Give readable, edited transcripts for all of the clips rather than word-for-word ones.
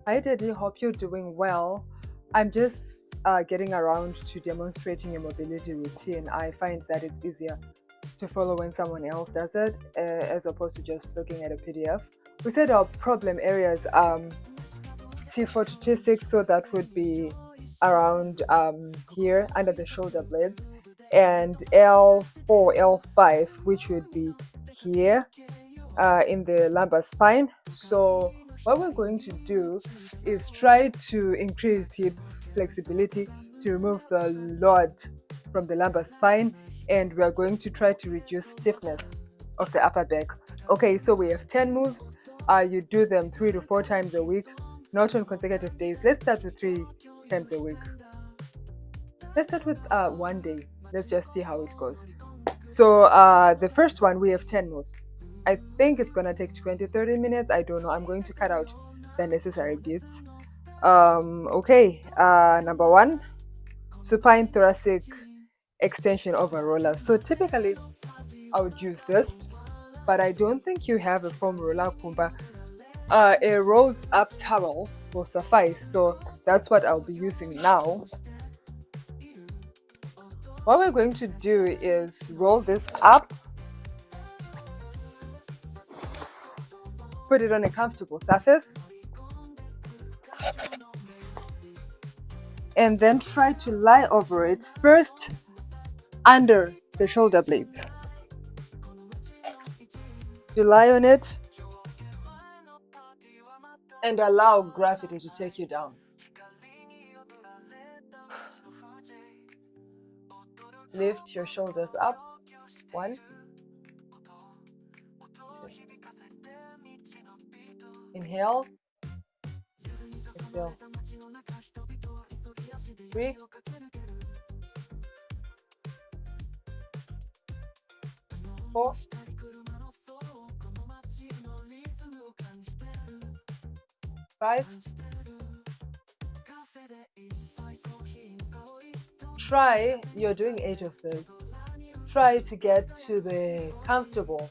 Hi, Daddy. Hope you're doing well. I'm just getting around to demonstrating a mobility routine. I find that it's easier to follow when someone else does it as opposed to just looking at a PDF. We said our problem areas T4 to T6, so that would be around here under the shoulder blades, and L4, L5, which would be here in the lumbar spine. So what we're going to do is try to increase hip flexibility to remove the load from the lumbar spine, and we're going to try to reduce stiffness of the upper back. Okay, so we have 10 moves. You do them 3 to 4 times a week, not on consecutive days. Let's start with 3 times a week. Let's start with one day. Let's just see how it goes. So the first one, we have 10 moves. I think it's gonna take 20-30 minutes. I don't know. I'm going to cut out the necessary bits. Okay, number one, supine thoracic extension over roller. So typically I would use this, but I don't think you have a foam roller, Kumba. A rolled up towel will suffice. So that's what I'll be using now. What we're going to do is roll this up, put it on a comfortable surface, and then try to lie over it first under the shoulder blades. You lie on it and allow gravity to take you down. Lift your shoulders up. 1, 2. Inhale. Exhale. 3. 4. 5. Try, you're doing 8 of those. Try to get to the comfortable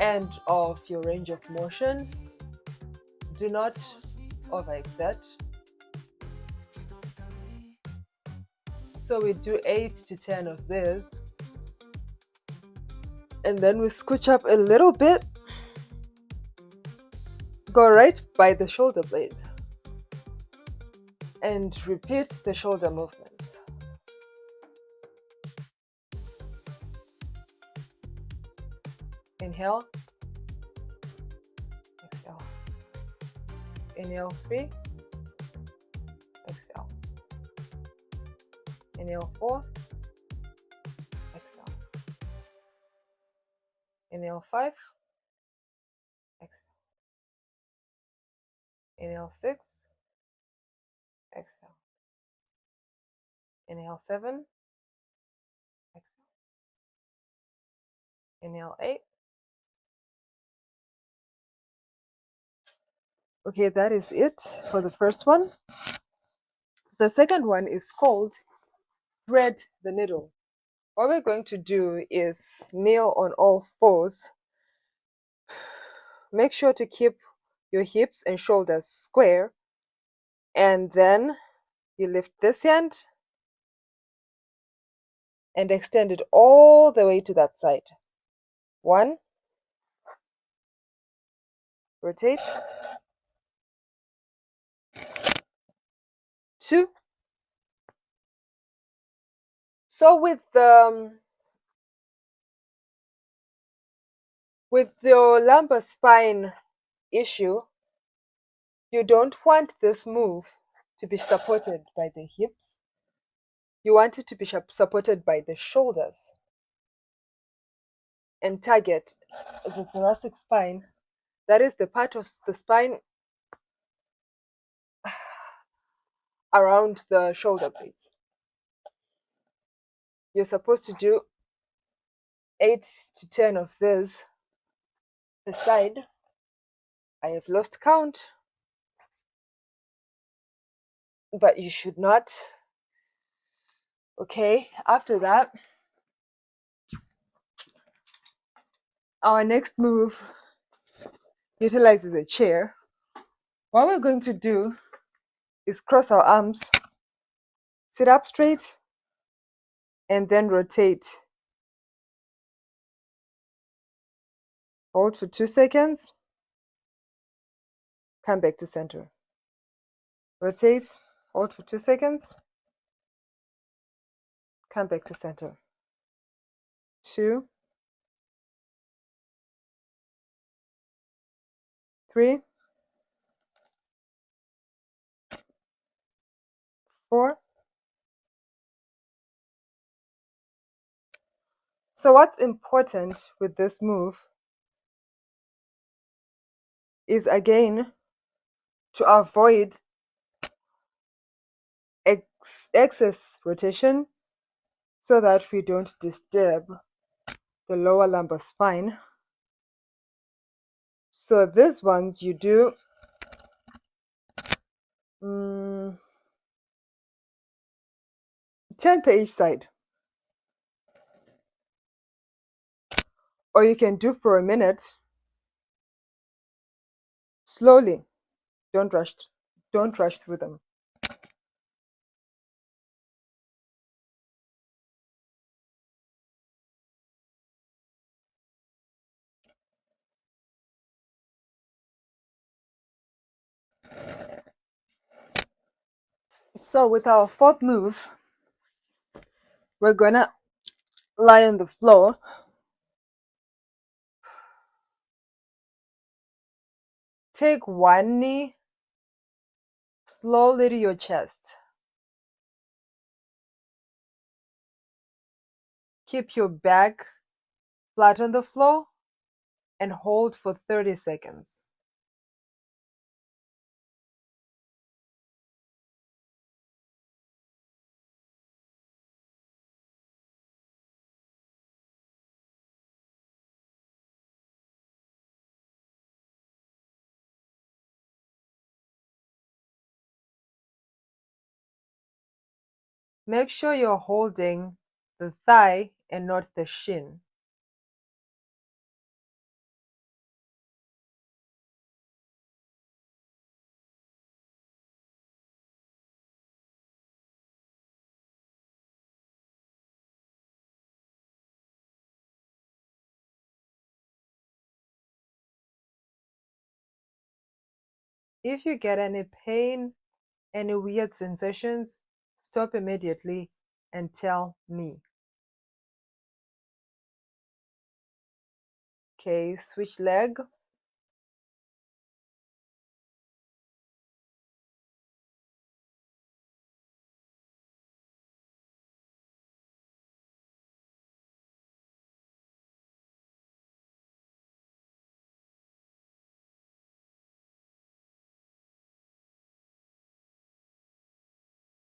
end of your range of motion. Do not overexert. So we do 8 to 10 of this. And then we scooch up a little bit. Go right by the shoulder blades. And repeat the shoulder movements. Inhale. Exhale. Inhale 3. Exhale. Inhale 4. Exhale. Inhale 5. Exhale. Inhale 6. Exhale. Inhale 7. Exhale. Inhale 8. Okay, that is it for the first one. The second one is called thread the needle. What we're going to do is kneel on all fours. Make sure to keep your hips and shoulders square, and then you lift this hand and extend it all the way to that side. 1, rotate. 2. So with your lumbar spine issue, you don't want this move to be supported by the hips. You want it to be supported by the shoulders and target the thoracic spine. That is the part of the spine around the shoulder blades. You're supposed to do 8 to 10 of this per side. I have lost count, but you should not. Okay, after that, our next move utilizes a chair. What we're going to do is cross our arms, sit up straight, and then rotate. Hold for 2 seconds, come back to center. Rotate, hold for 2 seconds, come back to center. 2, 3, 4. So what's important with this move is, again, to avoid excess rotation so that we don't disturb the lower lumbar spine. So these ones you do 10 per each side, or you can do for a minute slowly. Don't rush through them. So with our fourth move, we're gonna lie on the floor, take one knee slowly to your chest, keep your back flat on the floor, and hold for 30 seconds. Make sure you're holding the thigh and not the shin. If you get any pain, any weird sensations, stop immediately and tell me. Okay, switch leg.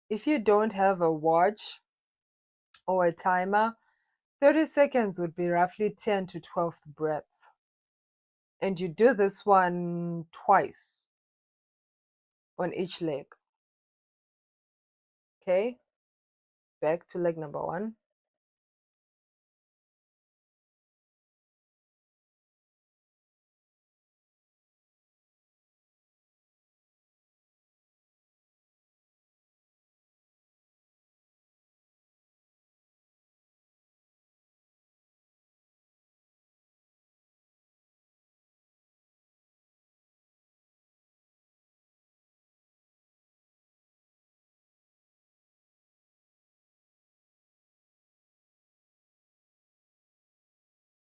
If you don't have a watch or a timer, 30 seconds would be roughly 10 to 12 breaths. And you do this one twice on each leg. Okay, back to leg number 1.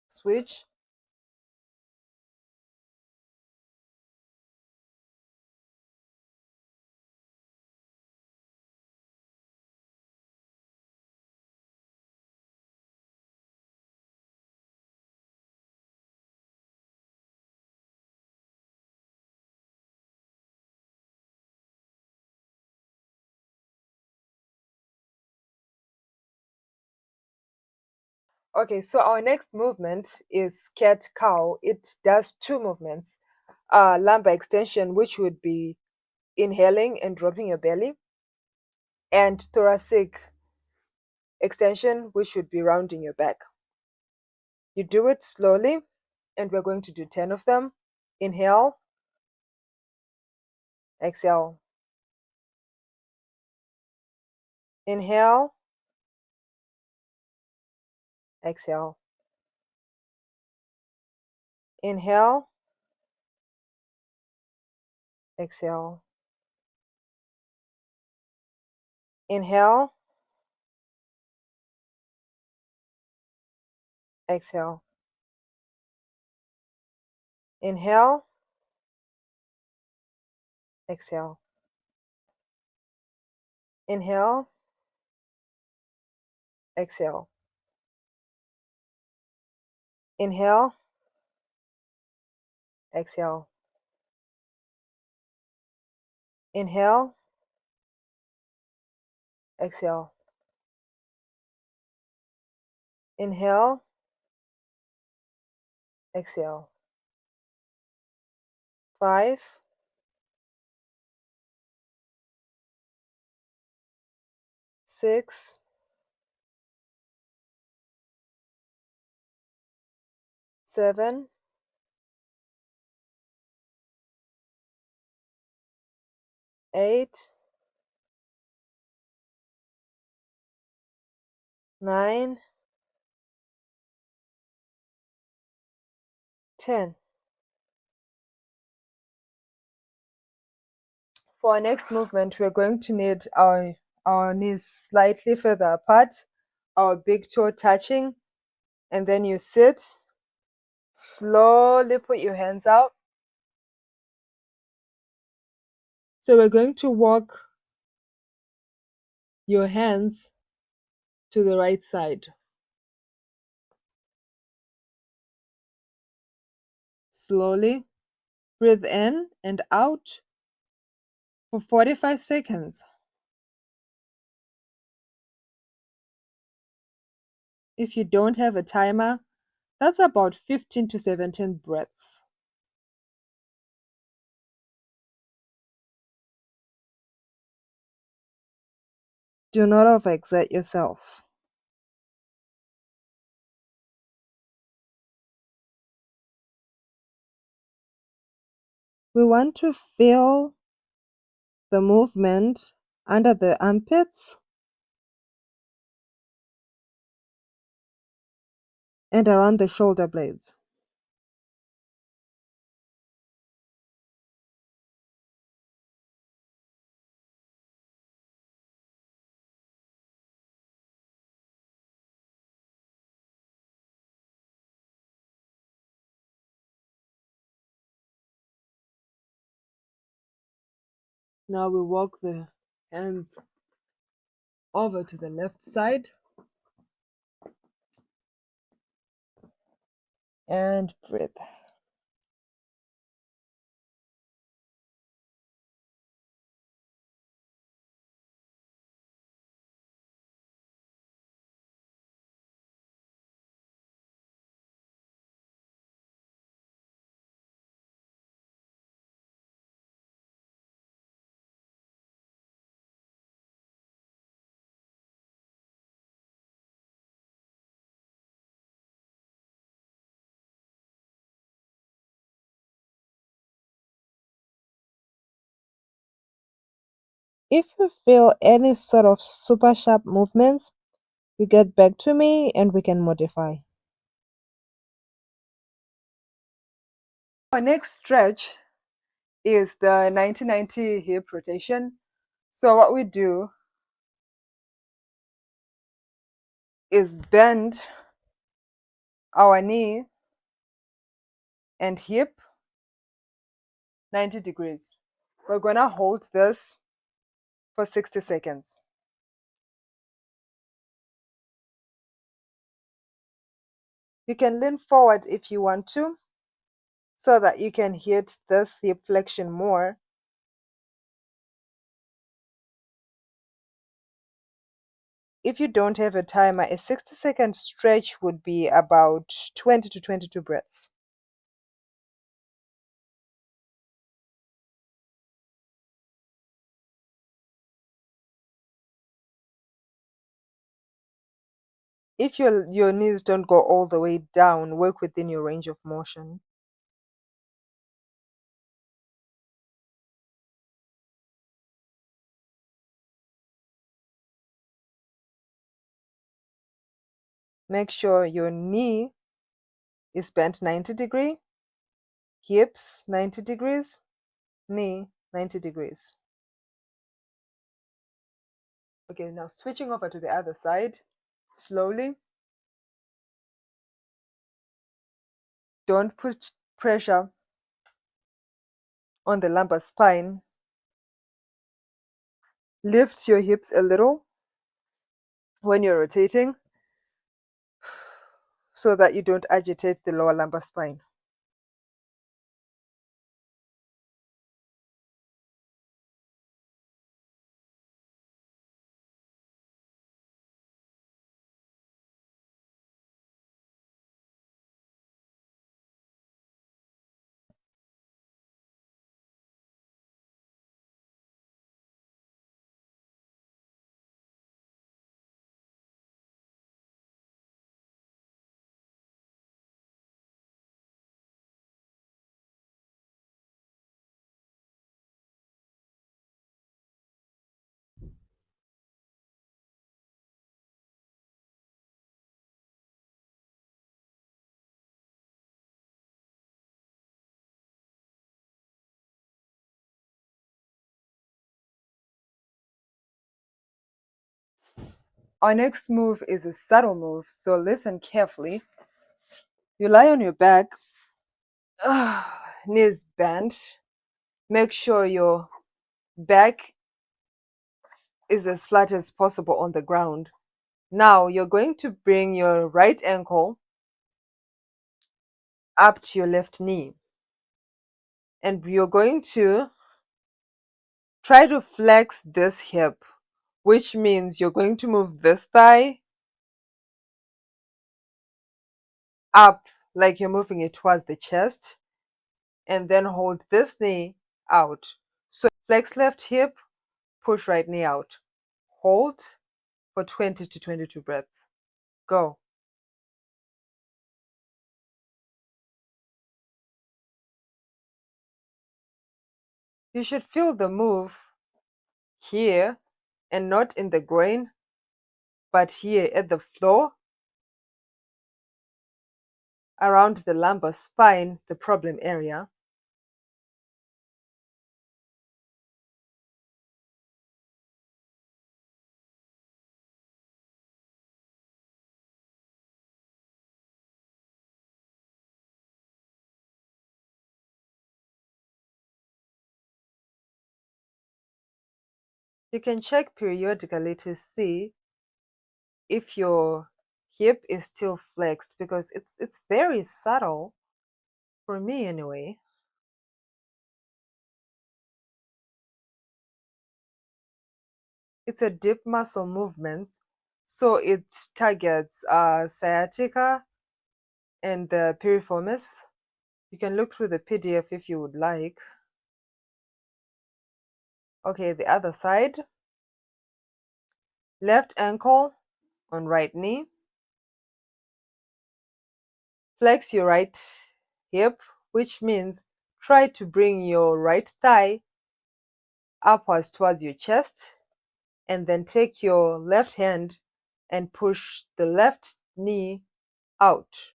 Switch. Okay, so our next movement is cat cow. It does 2 movements. Lumbar extension, which would be inhaling and dropping your belly, and thoracic extension, which would be rounding your back. You do it slowly, and we're going to do 10 of them. Inhale, exhale. Inhale, exhale. Inhale, exhale. Inhale, exhale. Inhale, exhale. Inhale, exhale. Inhale, exhale. Inhale, exhale. Inhale, exhale. 5, 6, 7, 8, 9, 10. For our next movement, we're going to need our knees slightly further apart, our big toe touching, and then you sit. Slowly put your hands out. So we're going to walk your hands to the right side. Slowly breathe in and out for 45 seconds. If you don't have a timer, that's about 15 to 17 breaths. Do not overexert yourself. We want to feel the movement under the armpits and around the shoulder blades. Now we walk the hands over to the left side and breathe. If you feel any sort of super sharp movements, you get back to me and we can modify. Our next stretch is the 90-90 hip rotation. So what we do is bend our knee and hip 90 degrees. We're going to hold this for 60 seconds. You can lean forward if you want to, so that you can hit this hip flexion more. If you don't have a timer, a 60-second stretch would be about 20 to 22 breaths. If your knees don't go all the way down, work within your range of motion. Make sure your knee is bent 90 degrees, hips 90 degrees, knee 90 degrees. Okay, now switching over to the other side, slowly. Don't put pressure on the lumbar spine. Lift your hips a little when you're rotating so that you don't agitate the lower lumbar spine. Our next move is a subtle move, so listen carefully. You lie on your back, knees bent. Make sure your back is as flat as possible on the ground. Now you're going to bring your right ankle up to your left knee, and you're going to try to flex this hip, which means you're going to move this thigh up like you're moving it towards the chest, and then hold this knee out. So flex left hip, push right knee out. Hold for 20 to 22 breaths. Go. You should feel the move here and not in the groin, but here at the floor, around the lumbar spine, the problem area. You can check periodically to see if your hip is still flexed, because it's very subtle, for me anyway. It's a deep muscle movement, so it targets sciatica and the piriformis. You can look through the PDF if you would like. Okay, the other side. Left ankle on right knee. Flex your right hip, which means try to bring your right thigh upwards towards your chest, and then take your left hand and push the left knee out.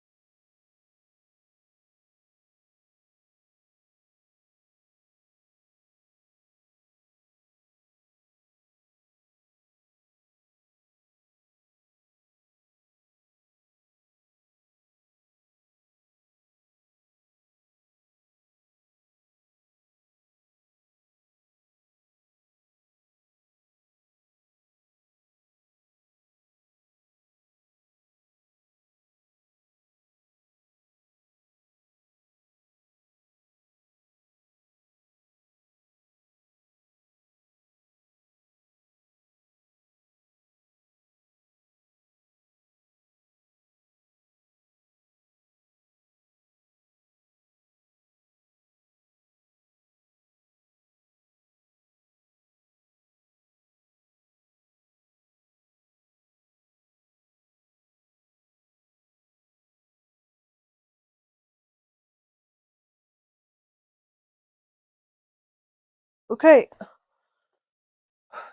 Okay,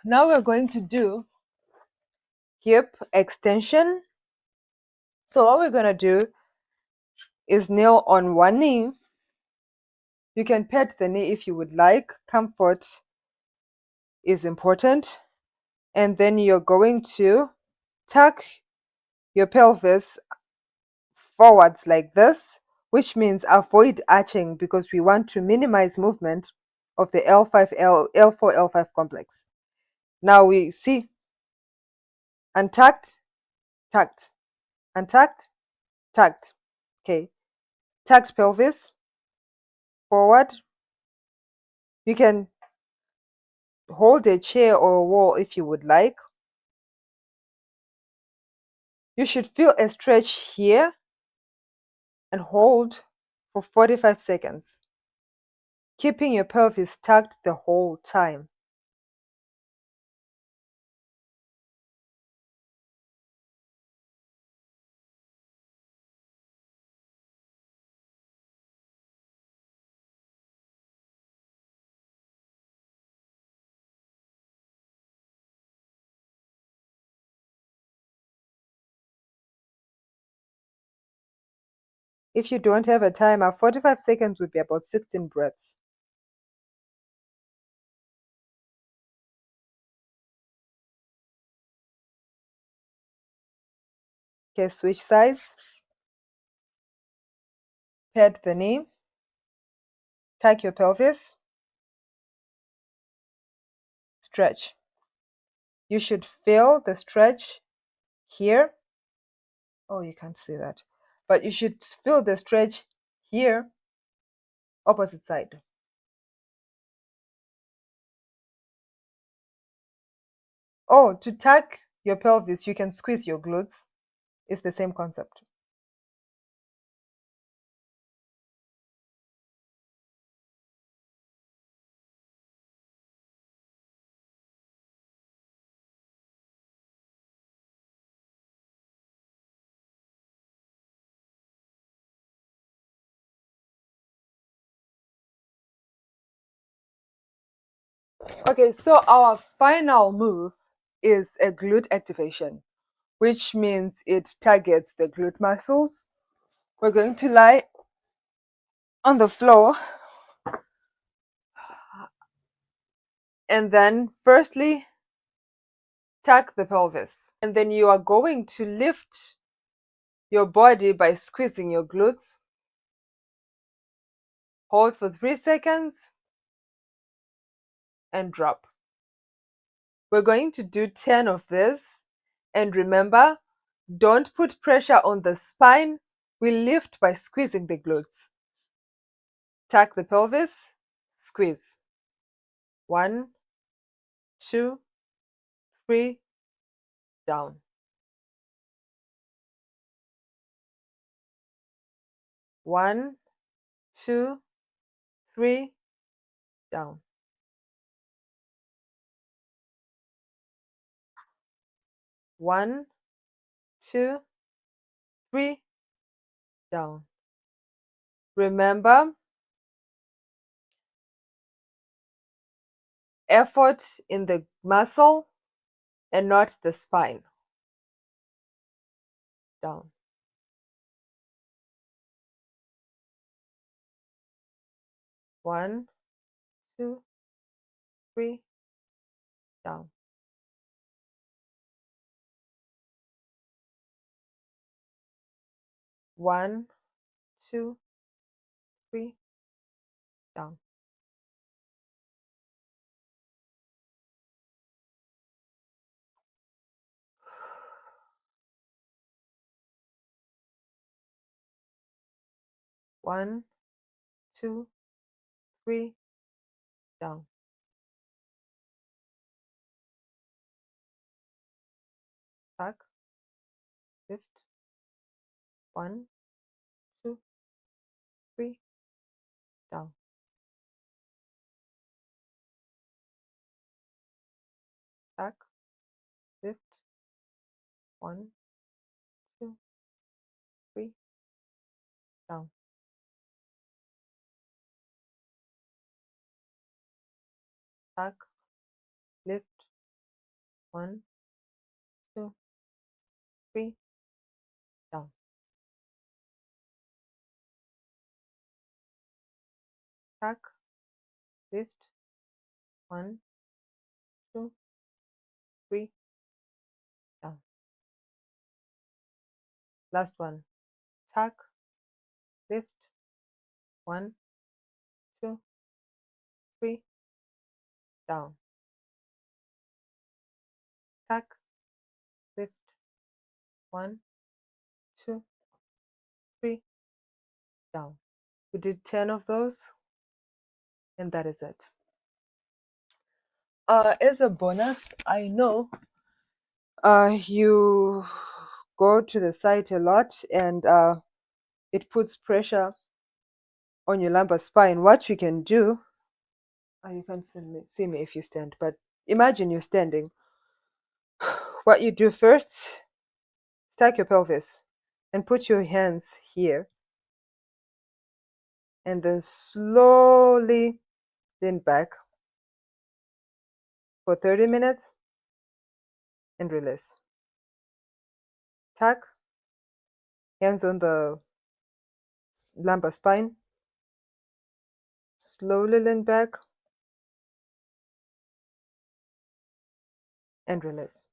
now we're going to do hip extension So what we're going to do is kneel on one knee. You can pat the knee if you would like. Comfort is important. And then you're going to tuck your pelvis forwards like this, which means avoid arching because we want to minimize movement of the L4, L5 complex. Now we see untucked, tucked, untucked, tucked. Okay, tucked pelvis forward. You can hold a chair or a wall if you would like. You should feel a stretch here and hold for 45 seconds, keeping your pelvis tucked the whole time. If you don't have a timer, 45 seconds would be about 16 breaths. Okay, switch sides. Pat the knee. Tuck your pelvis. Stretch. You should feel the stretch here. Oh, you can't see that. But you should feel the stretch here, opposite side. Oh, to tuck your pelvis, you can squeeze your glutes. It's the same concept. Okay, so our final move is a glute activation, which means it targets the glute muscles. We're going to lie on the floor and then firstly tuck the pelvis, and then you are going to lift your body by squeezing your glutes. Hold for 3 seconds and drop. We're going to do 10 of this, and remember, don't put pressure on the spine. We lift by squeezing the glutes. Tuck the pelvis, squeeze. 1, 2, 3, down. 1, 2, 3, down. 1, 2, 3, down. Remember, effort in the muscle and not the spine. Down. 1, 2, 3, down. 1, 2, 3, down. One, 2, 3, down. Tuck, lift. 1, 2, 3, down. Tuck, lift. 1, 2, 3, down. Tuck, lift. 1, 2, 3, down. Tuck, lift. 1, 2, 3, down. Last one. Tuck, lift. 1, 2, 3, down. Tuck, lift. 1, 2, 3, down. We did 10 of those, and that is it. As a bonus, I know you go to the site a lot, and it puts pressure on your lumbar spine. What you can do, you can't see me if you stand, but imagine you're standing. What you do first, stack your pelvis and put your hands here, and then slowly lean back for 30 minutes and release. Tuck, hands on the lumbar spine, slowly lean back and release.